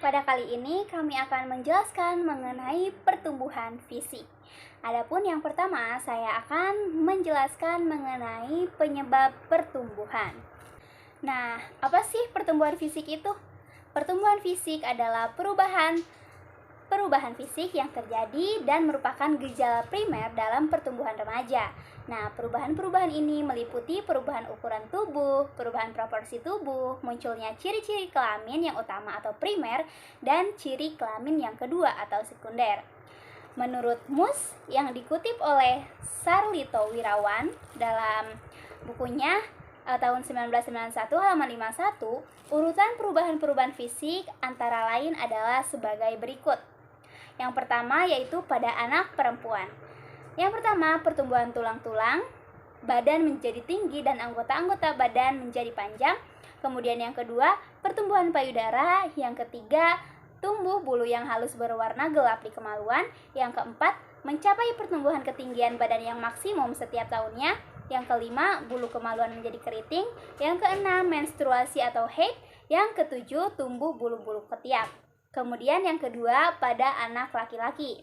Pada kali ini kami akan menjelaskan mengenai pertumbuhan fisik. Adapun yang pertama, saya akan menjelaskan mengenai penyebab pertumbuhan. Nah, apa sih pertumbuhan fisik itu? Pertumbuhan fisik adalah perubahan fisik yang terjadi dan merupakan gejala primer dalam pertumbuhan remaja. Nah, perubahan-perubahan ini meliputi perubahan ukuran tubuh, perubahan proporsi tubuh, munculnya ciri-ciri kelamin yang utama atau primer, dan ciri kelamin yang kedua atau sekunder. Menurut Mus yang dikutip oleh Sarlito Wirawan dalam bukunya tahun 1991 halaman 51, urutan perubahan-perubahan fisik antara lain adalah sebagai berikut. Yang pertama yaitu pada anak perempuan. Yang pertama, pertumbuhan tulang-tulang, badan menjadi tinggi dan anggota-anggota badan menjadi panjang. Kemudian yang kedua, pertumbuhan payudara. Yang ketiga, tumbuh bulu yang halus berwarna gelap di kemaluan. Yang keempat, mencapai pertumbuhan ketinggian badan yang maksimum setiap tahunnya. Yang kelima, bulu kemaluan menjadi keriting. Yang keenam, menstruasi atau haid. Yang ketujuh, tumbuh bulu-bulu ketiak. Kemudian yang kedua pada anak laki-laki.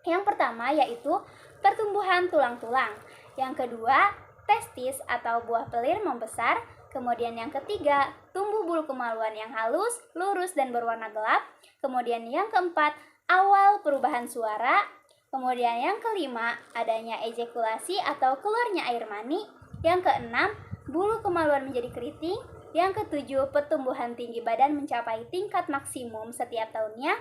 Yang pertama yaitu pertumbuhan tulang-tulang. Yang kedua, testis atau buah pelir membesar. Kemudian yang ketiga, tumbuh bulu kemaluan yang halus, lurus dan berwarna gelap. Kemudian yang keempat, awal perubahan suara. Kemudian yang kelima, adanya ejakulasi atau keluarnya air mani. Yang keenam, bulu kemaluan menjadi keriting. Yang ketujuh, pertumbuhan tinggi badan mencapai tingkat maksimum setiap tahunnya.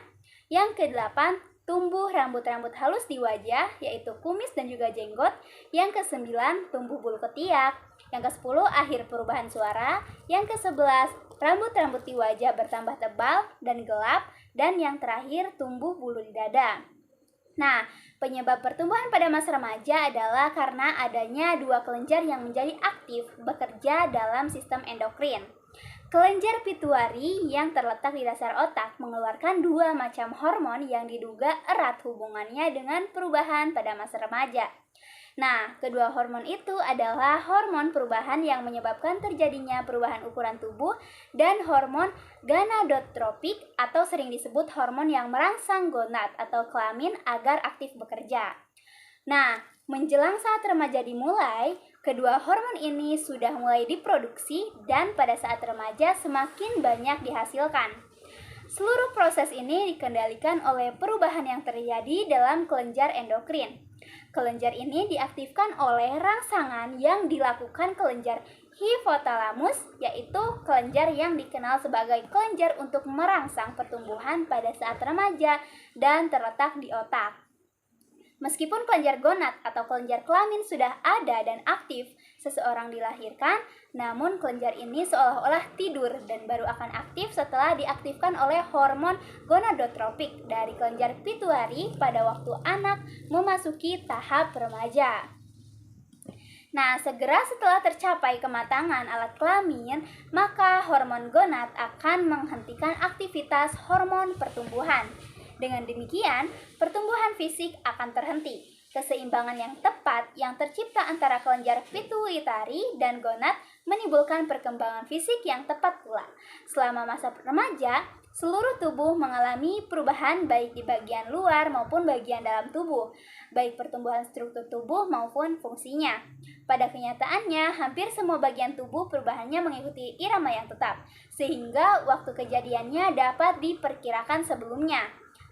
Yang kedelapan, tumbuh rambut-rambut halus di wajah, yaitu kumis dan juga jenggot. Yang kesembilan, tumbuh bulu ketiak. Yang kesepuluh, akhir perubahan suara. Yang kesebelas, rambut-rambut di wajah bertambah tebal dan gelap. Dan yang terakhir, tumbuh bulu di dada. Nah, penyebab pertumbuhan pada masa remaja adalah karena adanya dua kelenjar yang menjadi aktif bekerja dalam sistem endokrin. Kelenjar pituitari yang terletak di dasar otak mengeluarkan dua macam hormon yang diduga erat hubungannya dengan perubahan pada masa remaja. Nah, kedua hormon itu adalah hormon perubahan yang menyebabkan terjadinya perubahan ukuran tubuh dan hormon gonadotropik atau sering disebut hormon yang merangsang gonad atau kelamin agar aktif bekerja. Nah, menjelang saat remaja dimulai, kedua hormon ini sudah mulai diproduksi dan pada saat remaja semakin banyak dihasilkan. Seluruh proses ini dikendalikan oleh perubahan yang terjadi dalam kelenjar endokrin. Kelenjar ini diaktifkan oleh rangsangan yang dilakukan kelenjar hipotalamus, yaitu kelenjar yang dikenal sebagai kelenjar untuk merangsang pertumbuhan pada saat remaja dan terletak di otak. Meskipun kelenjar gonad atau kelenjar kelamin sudah ada dan aktif seseorang dilahirkan, namun kelenjar ini seolah-olah tidur dan baru akan aktif setelah diaktifkan oleh hormon gonadotropik dari kelenjar pituitari pada waktu anak memasuki tahap remaja. Nah, segera setelah tercapai kematangan alat kelamin, maka hormon gonad akan menghentikan aktivitas hormon pertumbuhan. Dengan demikian, pertumbuhan fisik akan terhenti. Keseimbangan yang tepat yang tercipta antara kelenjar pituitari dan gonad menimbulkan perkembangan fisik yang tepat pula. Selama masa remaja, seluruh tubuh mengalami perubahan baik di bagian luar maupun bagian dalam tubuh, baik pertumbuhan struktur tubuh maupun fungsinya. Pada kenyataannya, hampir semua bagian tubuh perubahannya mengikuti irama yang tetap, sehingga waktu kejadiannya dapat diperkirakan sebelumnya.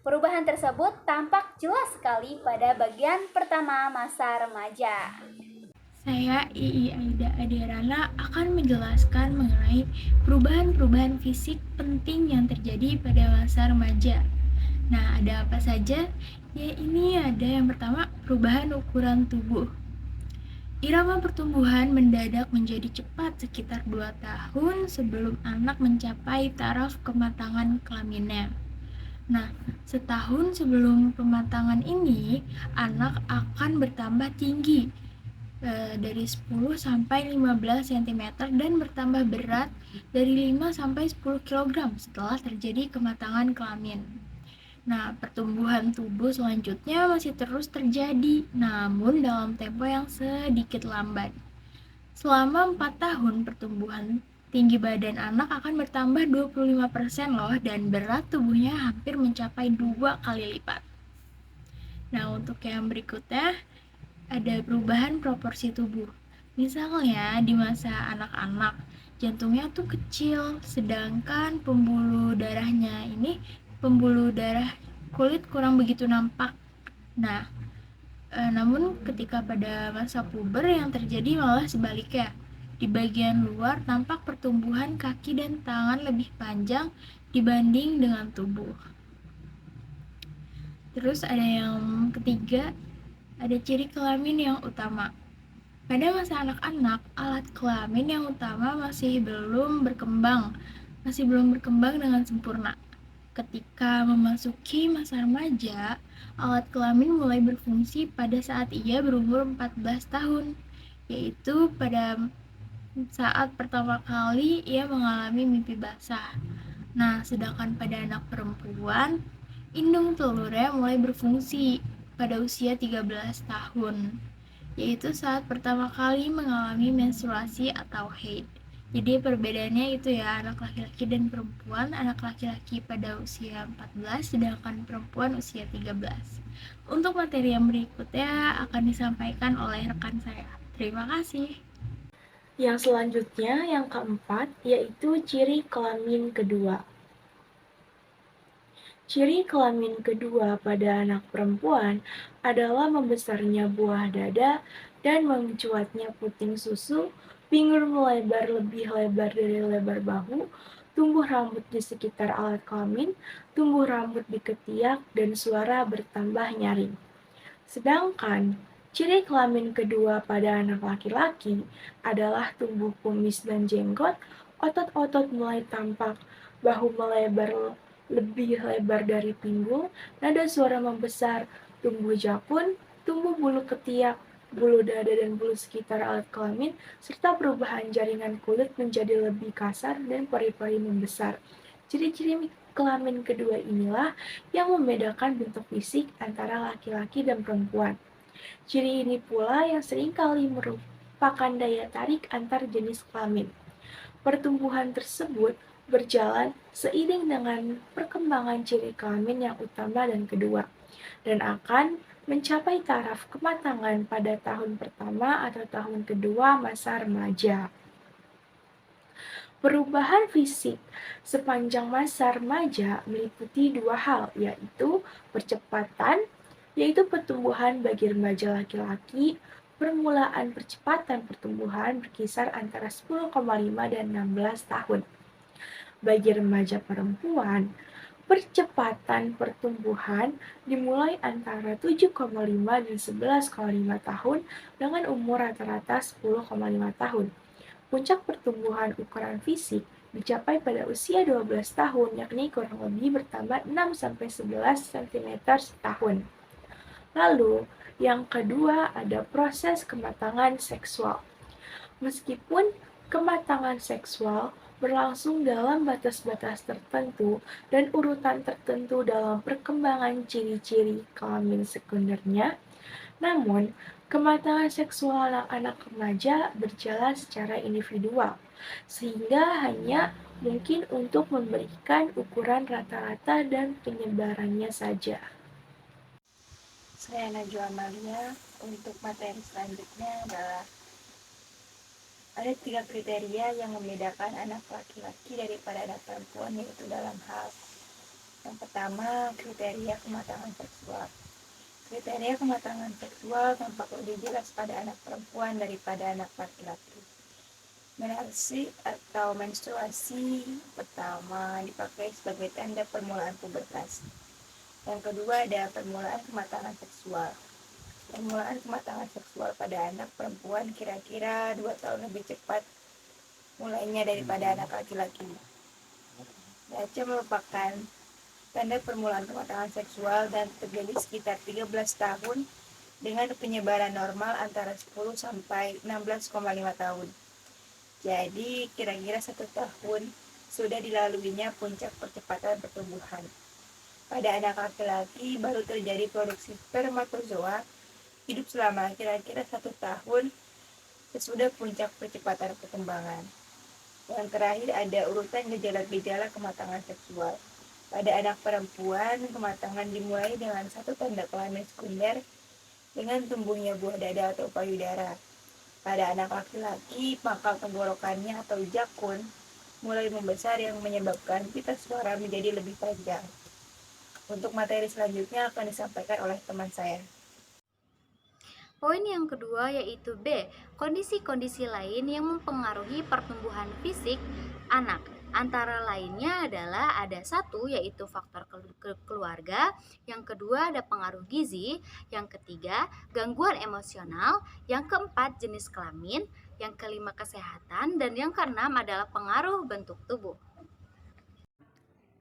Perubahan tersebut tampak jelas sekali pada bagian pertama masa remaja. Saya Ii Aida Adirana akan menjelaskan mengenai perubahan-perubahan fisik penting yang terjadi pada masa remaja. Nah, ada apa saja? Ya, ini ada yang pertama, perubahan ukuran tubuh. Irama pertumbuhan mendadak menjadi cepat sekitar 2 tahun sebelum anak mencapai taraf kematangan kelaminnya. Nah, setahun sebelum pematangan ini, anak akan bertambah tinggi dari 10 sampai 15 cm dan bertambah berat dari 5 sampai 10 kg setelah terjadi kematangan kelamin. Nah, pertumbuhan tubuh selanjutnya masih terus terjadi, namun dalam tempo yang sedikit lambat. Selama 4 tahun pertumbuhan Tinggi badan anak akan bertambah 25% loh, dan berat tubuhnya hampir mencapai 2 kali lipat. Nah, untuk yang berikutnya ada perubahan proporsi tubuh. Misalnya di masa anak-anak, jantungnya tuh kecil, sedangkan pembuluh darah kulit kurang begitu nampak. Nah, namun ketika pada masa puber yang terjadi malah sebaliknya. Di bagian luar tampak pertumbuhan kaki dan tangan lebih panjang dibanding dengan tubuh. Terus ada yang ketiga, ada ciri kelamin yang utama. Pada masa anak-anak, alat kelamin yang utama masih belum berkembang dengan sempurna. Ketika memasuki masa remaja, alat kelamin mulai berfungsi pada saat ia berumur 14 tahun, yaitu pada saat pertama kali ia mengalami mimpi basah. Nah, sedangkan pada anak perempuan, indung telurnya mulai berfungsi pada usia 13 tahun, yaitu saat pertama kali mengalami menstruasi atau haid. Jadi perbedaannya itu ya, anak laki-laki dan perempuan. Anak laki-laki pada usia 14, sedangkan perempuan usia 13. Untuk materi yang berikutnya akan disampaikan oleh rekan saya. Terima kasih. Yang selanjutnya, yang keempat, yaitu ciri kelamin kedua. Ciri kelamin kedua pada anak perempuan adalah membesarnya buah dada dan mencuatnya puting susu, pinggul melebar lebih lebar dari lebar bahu, tumbuh rambut di sekitar alat kelamin, tumbuh rambut di ketiak, dan suara bertambah nyaring. Sedangkan ciri kelamin kedua pada anak laki-laki adalah tumbuh kumis dan jenggot, otot-otot mulai tampak, bahu melebar lebih lebar dari pinggul, nada suara membesar, tumbuh japun, tumbuh bulu ketiak, bulu dada dan bulu sekitar alat kelamin, serta perubahan jaringan kulit menjadi lebih kasar dan pori-pori membesar. Ciri-ciri kelamin kedua inilah yang membedakan bentuk fisik antara laki-laki dan perempuan. Ciri ini pula yang seringkali merupakan daya tarik antar jenis kelamin. Pertumbuhan tersebut berjalan seiring dengan perkembangan ciri kelamin yang utama dan kedua, dan akan mencapai taraf kematangan pada tahun pertama atau tahun kedua masa remaja. Perubahan fisik sepanjang masa remaja meliputi dua hal, yaitu percepatan, yaitu pertumbuhan bagi remaja laki-laki. Permulaan percepatan pertumbuhan berkisar antara 10,5 dan 16 tahun. Bagi remaja perempuan, percepatan pertumbuhan dimulai antara 7,5 dan 11,5 tahun dengan umur rata-rata 10,5 tahun. Puncak pertumbuhan ukuran fisik dicapai pada usia 12 tahun, yakni kurang lebih bertambah 6-11 cm setahun. Lalu, yang kedua ada proses kematangan seksual. Meskipun kematangan seksual berlangsung dalam batas-batas tertentu dan urutan tertentu dalam perkembangan ciri-ciri kelamin sekundernya, namun kematangan seksual anak-anak remaja berjalan secara individual, sehingga hanya mungkin untuk memberikan ukuran rata-rata dan penyebarannya saja. Saya Najwa Amalia. Untuk materi selanjutnya adalah ada 3 kriteria yang membedakan anak laki-laki daripada anak perempuan, yaitu dalam hal yang pertama, kriteria kematangan seksual. Kriteria kematangan seksual tampak lebih jelas pada anak perempuan daripada anak laki-laki. Menarsi atau menstruasi pertama dipakai sebagai tanda permulaan pubertas. Yang kedua ada permulaan kematangan seksual. Permulaan kematangan seksual pada anak perempuan kira-kira 2 tahun lebih cepat mulainya daripada anak laki-laki. Baca merupakan tanda permulaan kematangan seksual dan terjadi sekitar 13 tahun dengan penyebaran normal antara 10 sampai 16,5 tahun. Jadi kira-kira 1 tahun sudah dilaluinya puncak percepatan pertumbuhan. Pada anak laki-laki baru terjadi produksi spermatozoa hidup selama kira-kira 1 tahun sesudah puncak percepatan perkembangan. Yang terakhir ada urutan gejala-gejala kematangan seksual. Pada anak perempuan, kematangan dimulai dengan satu tanda kelamin sekunder dengan tumbuhnya buah dada atau payudara. Pada anak laki-laki, pangkal tenggorokannya atau jakun mulai membesar yang menyebabkan pita suara menjadi lebih panjang. Untuk materi selanjutnya akan disampaikan oleh teman saya. Poin yang kedua yaitu B, kondisi-kondisi lain yang mempengaruhi pertumbuhan fisik anak. Antara lainnya adalah ada satu yaitu faktor keluarga, yang kedua ada pengaruh gizi, yang ketiga gangguan emosional, yang keempat jenis kelamin, yang kelima kesehatan, dan yang keenam adalah pengaruh bentuk tubuh.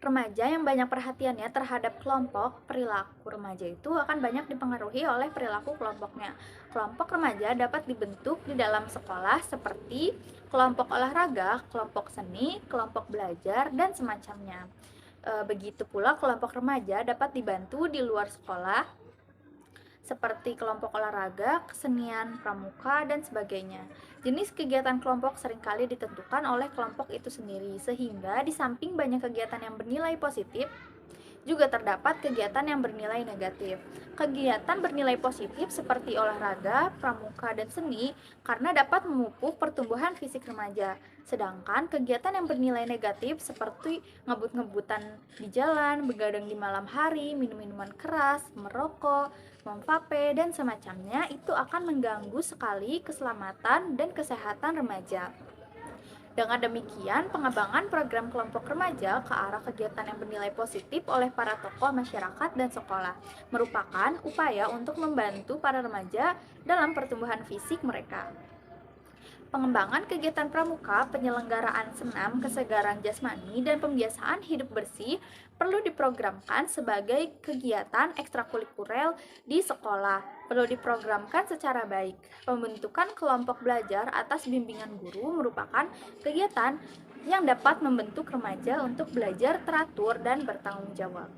Remaja yang banyak perhatiannya terhadap kelompok, perilaku remaja itu akan banyak dipengaruhi oleh perilaku kelompoknya. Kelompok remaja dapat dibentuk di dalam sekolah seperti kelompok olahraga, kelompok seni, kelompok belajar, dan semacamnya. Begitu pula kelompok remaja dapat dibantu di luar sekolah seperti kelompok olahraga, kesenian, pramuka, dan sebagainya. Jenis kegiatan kelompok seringkali ditentukan oleh kelompok itu sendiri, sehingga di samping banyak kegiatan yang bernilai positif, juga terdapat kegiatan yang bernilai negatif. Kegiatan bernilai positif seperti olahraga, pramuka, dan seni karena dapat memupuk pertumbuhan fisik remaja. Sedangkan kegiatan yang bernilai negatif seperti ngebut-ngebutan di jalan, begadang di malam hari, minum-minuman keras, merokok, memvape, dan semacamnya itu akan mengganggu sekali keselamatan dan kesehatan remaja. Dengan demikian, pengembangan program kelompok remaja ke arah kegiatan yang bernilai positif oleh para tokoh masyarakat dan sekolah merupakan upaya untuk membantu para remaja dalam pertumbuhan fisik mereka. Pengembangan kegiatan pramuka, penyelenggaraan senam, kesegaran jasmani, dan pembiasaan hidup bersih perlu diprogramkan sebagai kegiatan ekstrakurikuler di sekolah. Perlu diprogramkan secara baik. Pembentukan kelompok belajar atas bimbingan guru merupakan kegiatan yang dapat membentuk remaja untuk belajar teratur dan bertanggung jawab.